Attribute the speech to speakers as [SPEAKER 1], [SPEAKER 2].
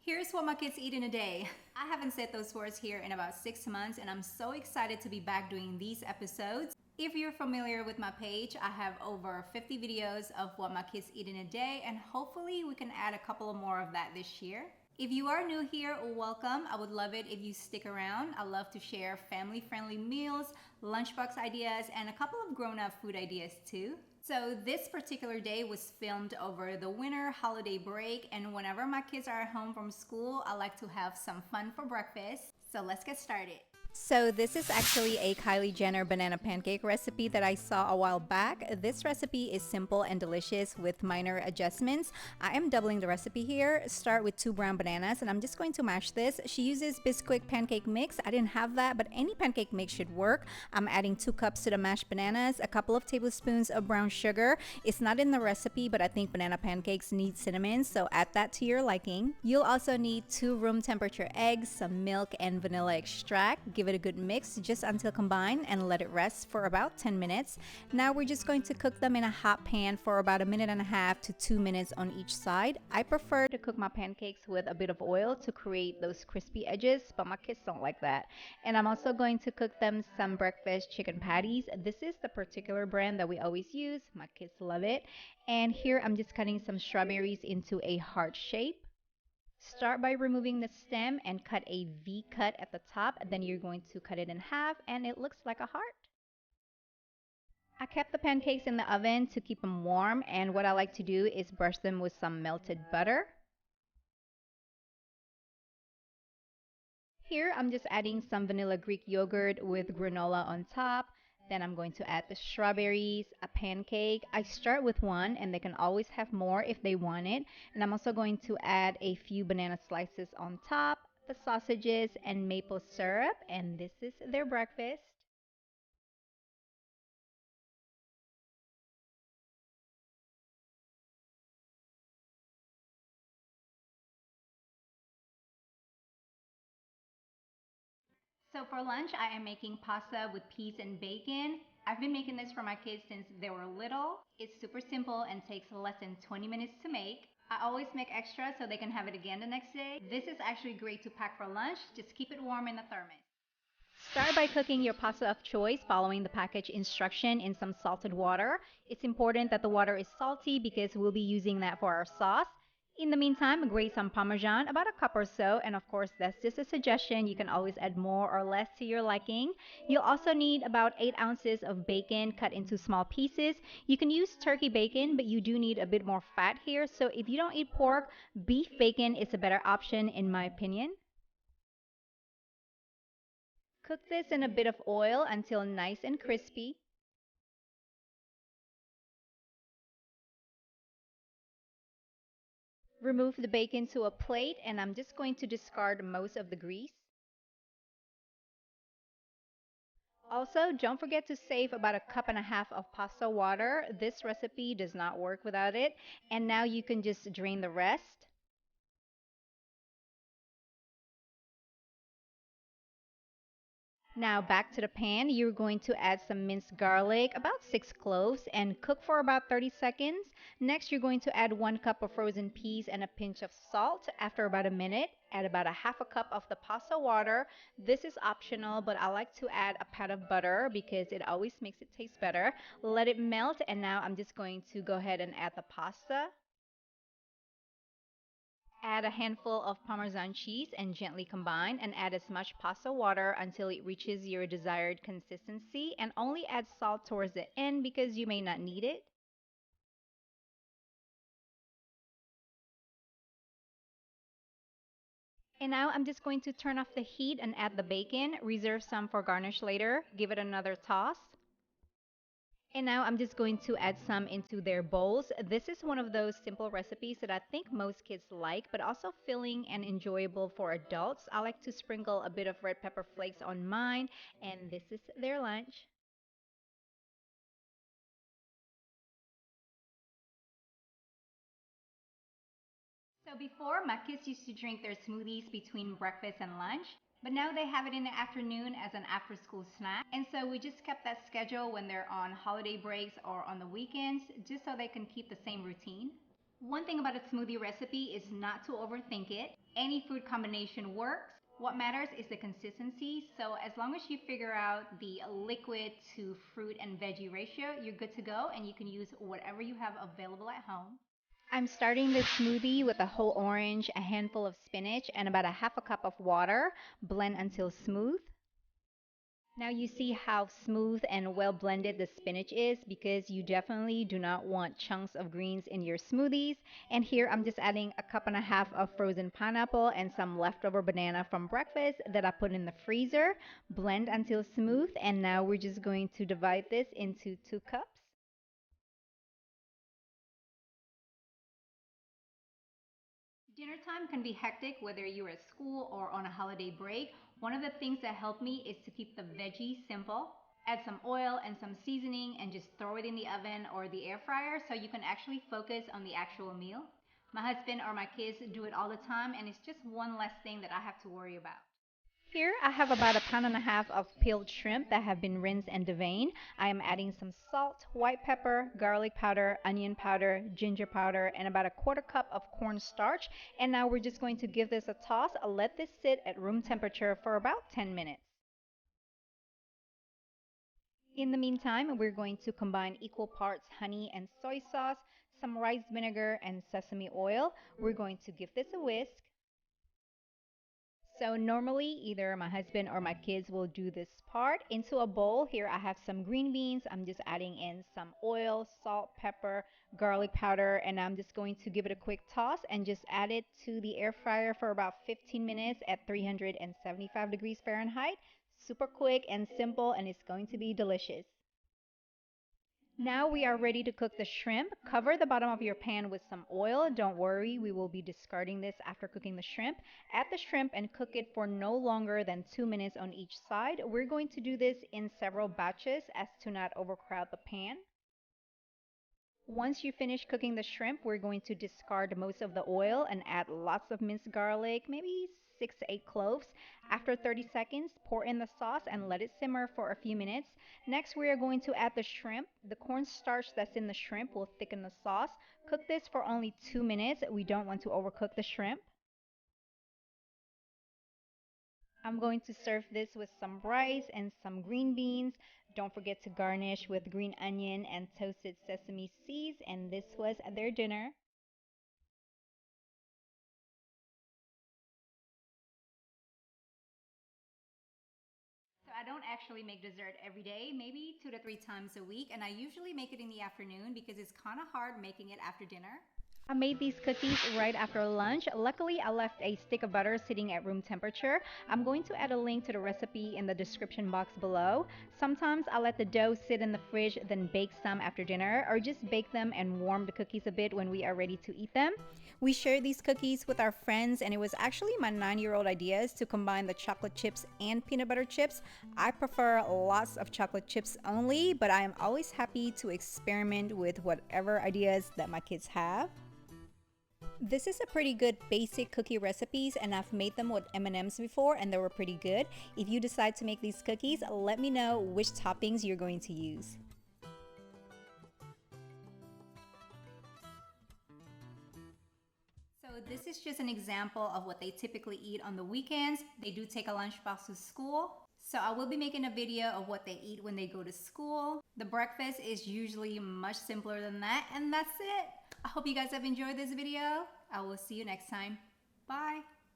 [SPEAKER 1] Here's what my kids eat in a day. I haven't said those words here in about 6 months, and I'm so excited to be back doing these episodes. If you're familiar with my page, I have over 50 videos of what my kids eat in a day, and hopefully we can add a couple more of that this year. If you are new here, welcome. I would love it if you stick around. I love to share family-friendly meals, lunchbox ideas, and a couple of grown-up food ideas too. So this particular day was filmed over the winter holiday break, and whenever my kids are at home from school, I like to have some fun for breakfast. So let's get started. So this is actually a Kylie Jenner banana pancake recipe that I saw a while back. This recipe is simple and delicious with minor adjustments. I am doubling the recipe here. Start with 2 brown bananas, and I'm just going to mash this. She uses Bisquick pancake mix. I didn't have that, but any pancake mix should work. I'm adding 2 cups to the mashed bananas, a couple of tablespoons of brown sugar. It's not in the recipe, but I think banana pancakes need cinnamon, so add that to your liking. You'll also need 2 room temperature eggs, some milk, and vanilla extract. Give it a good mix just until combined and let it rest for about 10 minutes. Now we're just going to cook them in a hot pan for about 1.5 to 2 minutes on each side. I prefer to cook my pancakes with a bit of oil to create those crispy edges, but my kids don't like that. And I'm also going to cook them some breakfast chicken patties. This is the particular brand that we always use. My kids love it. And here I'm just cutting some strawberries into a heart shape. Start by removing the stem and cut a V cut at the top. Then you're going to cut it in half and it looks like a heart. I kept the pancakes in the oven to keep them warm, and what I like to do is brush them with some melted butter. Here I'm just adding some vanilla Greek yogurt with granola on top. Then I'm going to add the strawberries, a pancake. I start with one and they can always have more if they want it. And I'm also going to add a few banana slices on top, the sausages, and maple syrup. And this is their breakfast. So for lunch, I am making pasta with peas and bacon. I've been making this for my kids since they were little. It's super simple and takes less than 20 minutes to make. I always make extra so they can have it again the next day. This is actually great to pack for lunch. Just keep it warm in the thermos. Start by cooking your pasta of choice following the package instruction in some salted water. It's important that the water is salty because we'll be using that for our sauce. In the meantime, grate some parmesan, about a cup or so, and of course that's just a suggestion. You can always add more or less to your liking. You'll also need about 8 ounces of bacon cut into small pieces. You can use turkey bacon, but you do need a bit more fat here. So if you don't eat pork, beef bacon is a better option in my opinion. Cook this in a bit of oil until nice and crispy. Remove the bacon to a plate, and I'm just going to discard most of the grease. Also, don't forget to save about a cup and a half of pasta water. This recipe does not work without it. And now you can just drain the rest. Now back to the pan, you're going to add some minced garlic, about 6 cloves, and cook for about 30 seconds. Next, you're going to add 1 cup of frozen peas and a pinch of salt. After about a minute, add about a half a cup of the pasta water. This is optional, but I like to add a pat of butter because it always makes it taste better. Let it melt, and now I'm just going to go ahead and add the pasta. Add a handful of Parmesan cheese and gently combine, and add as much pasta water until it reaches your desired consistency, and only add salt towards the end because you may not need it. And now I'm just going to turn off the heat and add the bacon. Reserve some for garnish later. Give it another toss. And now I'm just going to add some into their bowls. This is one of those simple recipes that I think most kids like, but also filling and enjoyable for adults. I like to sprinkle a bit of red pepper flakes on mine, and this is their lunch. So before, my kids used to drink their smoothies between breakfast and lunch, but now they have it in the afternoon as an after school snack. And so we just kept that schedule when they're on holiday breaks or on the weekends, just so they can keep the same routine. One thing about a smoothie recipe is not to overthink it. Any food combination works. What matters is the consistency. So as long as you figure out the liquid to fruit and veggie ratio, you're good to go and you can use whatever you have available at home. I'm starting this smoothie with a whole orange, a handful of spinach, and about a half a cup of water. Blend until smooth. Now you see how smooth and well blended the spinach is because you definitely do not want chunks of greens in your smoothies. And here I'm just adding a cup and a half of frozen pineapple and some leftover banana from breakfast that I put in the freezer. Blend until smooth, and now we're just going to divide this into 2 cups. Dinner time can be hectic whether you're at school or on a holiday break. One of the things that helped me is to keep the veggies simple. Add some oil and some seasoning and just throw it in the oven or the air fryer so you can actually focus on the actual meal. My husband or my kids do it all the time, and it's just one less thing that I have to worry about. Here I have about a pound and a half of peeled shrimp that have been rinsed and deveined. I am adding some salt, white pepper, garlic powder, onion powder, ginger powder, and about a quarter cup of cornstarch. And now we're just going to give this a toss. I'll let this sit at room temperature for about 10 minutes. In the meantime, we're going to combine equal parts honey and soy sauce, some rice vinegar, and sesame oil. We're going to give this a whisk. So normally either my husband or my kids will do this part. Into a bowl, here I have some green beans. I'm just adding in some oil, salt, pepper, garlic powder, and I'm just going to give it a quick toss and just add it to the air fryer for about 15 minutes at 375 degrees Fahrenheit. Super quick and simple, and it's going to be delicious. Now we are ready to cook the shrimp. Cover the bottom of your pan with some oil. Don't worry, we will be discarding this after cooking the shrimp. Add the shrimp and cook it for no longer than 2 minutes on each side. We're going to do this in several batches as to not overcrowd the pan. Once you finish cooking the shrimp, we're going to discard most of the oil and add lots of minced garlic, maybe 6 to 8 cloves. After 30 seconds, pour in the sauce and let it simmer for a few minutes. Next, we are going to add the shrimp. The cornstarch that's in the shrimp will thicken the sauce. Cook this for only 2 minutes. We don't want to overcook the shrimp. I'm going to serve this with some rice and some green beans. Don't forget to garnish with green onion and toasted sesame seeds. And this was their dinner. So I don't actually make dessert every day, maybe 2 to 3 times a week. And I usually make it in the afternoon because it's kind of hard making it after dinner. I made these cookies right after lunch. Luckily, I left a stick of butter sitting at room temperature. I'm going to add a link to the recipe in the description box below. Sometimes I let the dough sit in the fridge, then bake some after dinner, or just bake them and warm the cookies a bit when we are ready to eat them. We shared these cookies with our friends, and it was actually my 9-year-old ideas to combine the chocolate chips and peanut butter chips. I prefer lots of chocolate chips only, but I am always happy to experiment with whatever ideas that my kids have. This is a pretty good basic cookie recipes, and I've made them with M&Ms before and they were pretty good. If you decide to make these cookies, let me know which toppings you're going to use. So this is just an example of what they typically eat on the weekends. They do take a lunchbox to school. So I will be making a video of what they eat when they go to school. The breakfast is usually much simpler than that, and that's it. I hope you guys have enjoyed this video. I will see you next time. Bye.